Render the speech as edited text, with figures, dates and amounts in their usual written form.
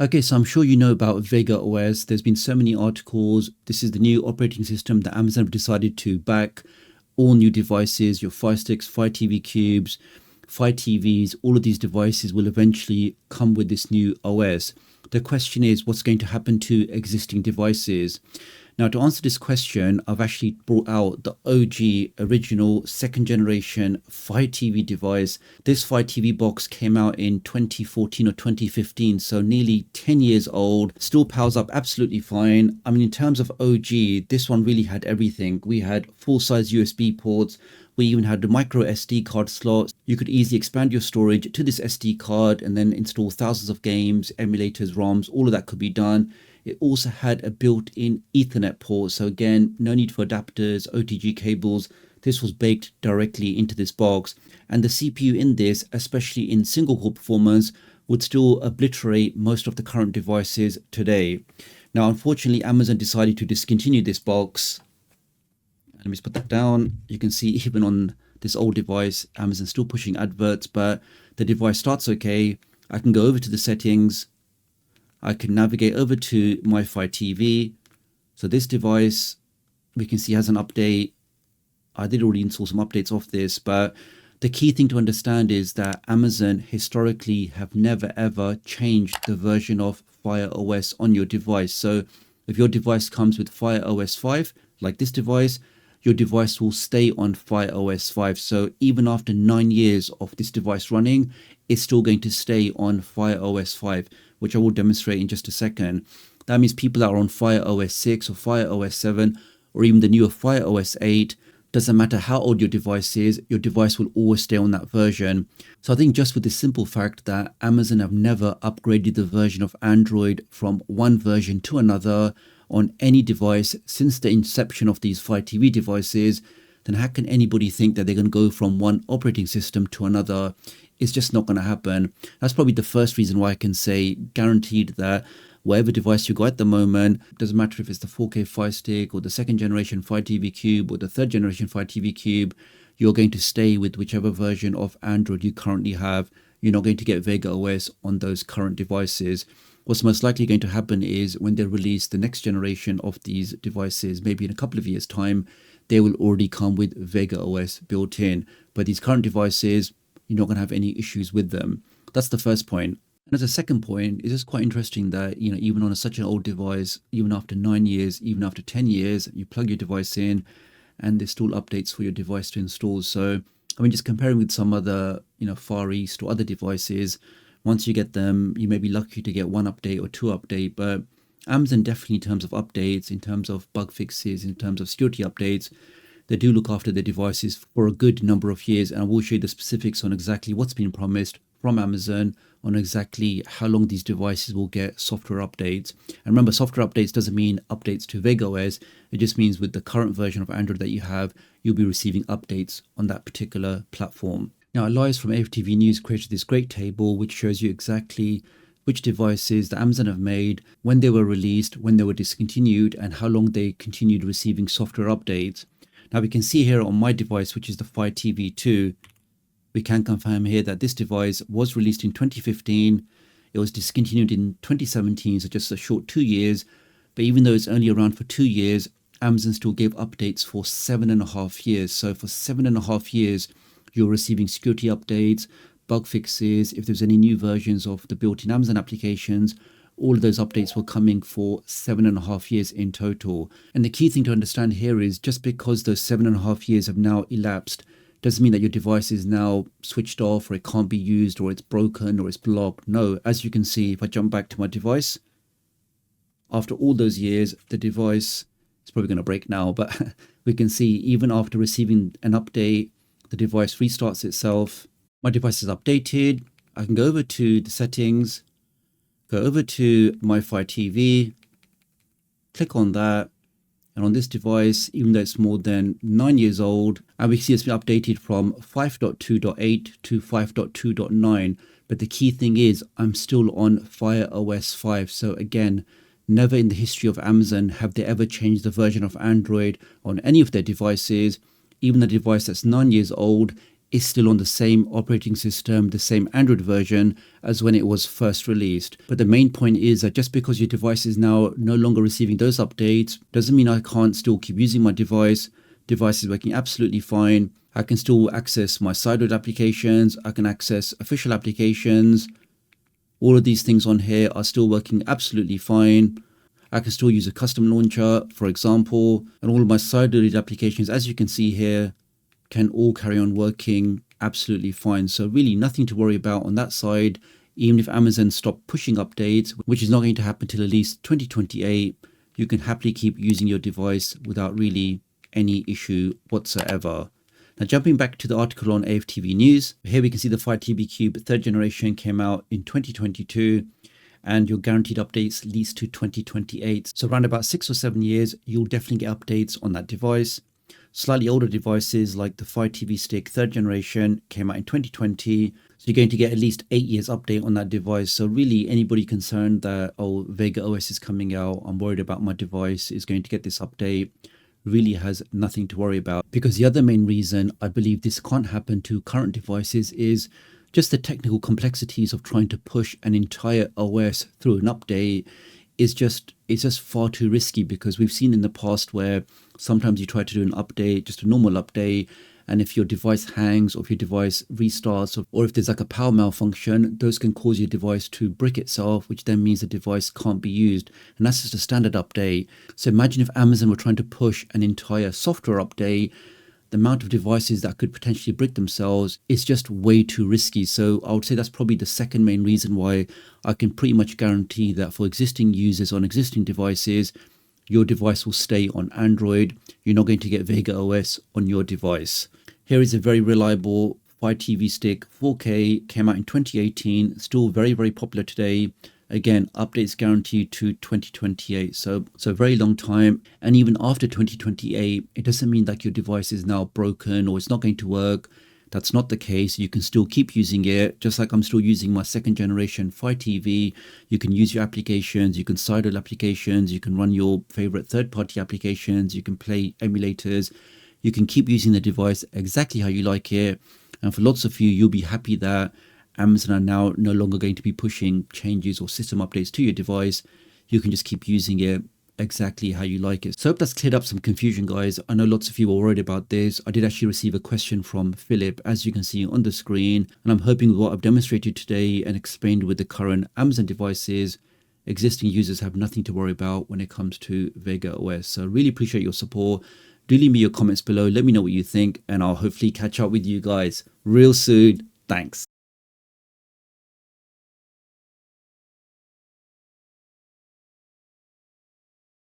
Okay, so I'm sure you know about Vega OS. There's been so many articles. This is the new operating system that Amazon have decided to back all new devices, your Fire Sticks, Fire TV Cubes, Fire TVs, all of these devices will eventually come with this new OS. The question is, what's going to happen to existing devices? Now, to answer this question, I've actually brought out the OG, original, second generation Fire TV device. This Fire TV box came out in 2014 or 2015, so nearly 10 years old, still powers up absolutely fine. I mean, in terms of OG, this one really had everything. We had full-size USB ports. We even had the micro SD card slot. You could easily expand your storage to this SD card and then install thousands of games, emulators, ROMs, all of that could be done. It also had a built-in Ethernet port. So again, no need for adapters, OTG cables. This was baked directly into this box. And the CPU in this, especially in single core performance, would still obliterate most of the current devices today. Now, unfortunately, Amazon decided to discontinue this box. Let me just put that down. You can see even on this old device, Amazon's still pushing adverts, but the device starts okay. I can go over to the settings. I can navigate over to my Fire TV. So this device, we can see has an update. I did already install some updates of this, but the key thing to understand is that Amazon historically have never ever changed the version of Fire OS on your device. So if your device comes with Fire OS 5, like this device, your device will stay on Fire OS 5. So even after 9 years of this device running, it's still going to stay on Fire OS 5, which I will demonstrate in just a second. That means people that are on Fire OS 6 or Fire OS 7 or even the newer Fire OS 8, doesn't matter how old your device is, your device will always stay on that version. So I think just with the simple fact that Amazon have never upgraded the version of Android from one version to another on any device since the inception of these Fire TV devices, then how can anybody think that they're going to go from one operating system to another? It's just not going to happen. That's probably the first reason why I can say guaranteed that whatever device you got at the moment, doesn't matter if it's the 4K Fire Stick or the second generation Fire TV Cube or the third generation Fire TV Cube, you're going to stay with whichever version of Android you currently have. You're not going to get Vega OS on those current devices. What's most likely going to happen is when they release the next generation of these devices, maybe in a couple of years' time, they will already come with Vega OS built in. But these current devices, you're not going to have any issues with them. That's the first point. And as a second point, it's just quite interesting that, even on such an old device, even after 9 years, even after 10 years, you plug your device in and there's still updates for your device to install. So, I mean, just comparing with some other, Far East or other devices, once you get them, you may be lucky to get one update or two update, but Amazon definitely in terms of updates, in terms of bug fixes, in terms of security updates, they do look after their devices for a good number of years. And I will show you the specifics on exactly what's been promised from Amazon on exactly how long these devices will get software updates. And remember, software updates doesn't mean updates to Vega OS. It just means with the current version of Android that you have, you'll be receiving updates on that particular platform. Now, Elias from AFTV News created this great table which shows you exactly which devices that Amazon have made, when they were released, when they were discontinued, and how long they continued receiving software updates. Now we can see here on my device, which is the Fire TV 2, we can confirm here that this device was released in 2015. It was discontinued in 2017, so just a short 2 years. But even though it's only around for 2 years, Amazon still gave updates for 7.5 years. So for 7.5 years, you're receiving security updates, bug fixes, if there's any new versions of the built-in Amazon applications, all of those updates were coming for 7.5 years in total. And the key thing to understand here is just because those 7.5 years have now elapsed, doesn't mean that your device is now switched off or it can't be used or it's broken or it's blocked. No, as you can see, if I jump back to my device, after all those years, the device is probably going to break now, but we can see even after receiving an update, the device restarts itself. My device is updated. I can go over to the settings, go over to my Fire TV, click on that. And on this device, even though it's more than 9 years old, and we see it's been updated from 5.2.8 to 5.2.9. But the key thing is I'm still on Fire OS 5. So again, never in the history of Amazon have they ever changed the version of Android on any of their devices. Even the device that's 9 years old, is still on the same operating system, the same Android version as when it was first released. But the main point is that just because your device is now no longer receiving those updates doesn't mean I can't still keep using my device. Device is working absolutely fine. I can still access my sideload applications. I can access official applications. All of these things on here are still working absolutely fine. I can still use a custom launcher, for example, and all of my sideloaded applications, as you can see here, can all carry on working absolutely fine. So really nothing to worry about on that side. Even if Amazon stop pushing updates, which is not going to happen till at least 2028, you can happily keep using your device without really any issue whatsoever. Now jumping back to the article on AFTV News, here we can see the Fire TV Cube 3rd generation came out in 2022 and your guaranteed updates leads to 2028. So around about 6 or 7 years, you'll definitely get updates on that device. Slightly older devices like the Fire TV Stick 3rd generation came out in 2020. So you're going to get at least 8 years update on that device. So really anybody concerned that, oh, Vega OS is coming out, I'm worried about my device is going to get this update, really has nothing to worry about. Because the other main reason I believe this can't happen to current devices is just the technical complexities of trying to push an entire OS through an update it's just far too risky, because we've seen in the past where sometimes you try to do an update, just a normal update, and if your device hangs or if your device restarts or if there's like a power malfunction, those can cause your device to brick itself, which then means the device can't be used. And that's just a standard update. So imagine if Amazon were trying to push an entire software update, the amount of devices that could potentially brick themselves is just way too risky. So I would say that's probably the second main reason why I can pretty much guarantee that for existing users on existing devices, your device will stay on Android. You're not going to get Vega OS on your device. Here is a very reliable Fire TV Stick 4K, came out in 2018, still very, very popular today. Again, updates guaranteed to 2028, so very long time. And even after 2028, it doesn't mean that your device is now broken or it's not going to work. That's not the case. You can still keep using it, just like I'm still using my 2nd generation Fire TV. You can use your applications, you can sideload applications, you can run your favorite third-party applications, you can play emulators. You can keep using the device exactly how you like it. And for lots of you, you'll be happy that Amazon are now no longer going to be pushing changes or system updates to your device. You can just keep using it exactly how you like it. So I hope that's cleared up some confusion, guys. I know lots of you were worried about this. I did actually receive a question from Philip, as you can see on the screen. And I'm hoping with what I've demonstrated today and explained with the current Amazon devices, existing users have nothing to worry about when it comes to Vega OS. So I really appreciate your support. Do leave me your comments below. Let me know what you think, and I'll hopefully catch up with you guys real soon. Thanks.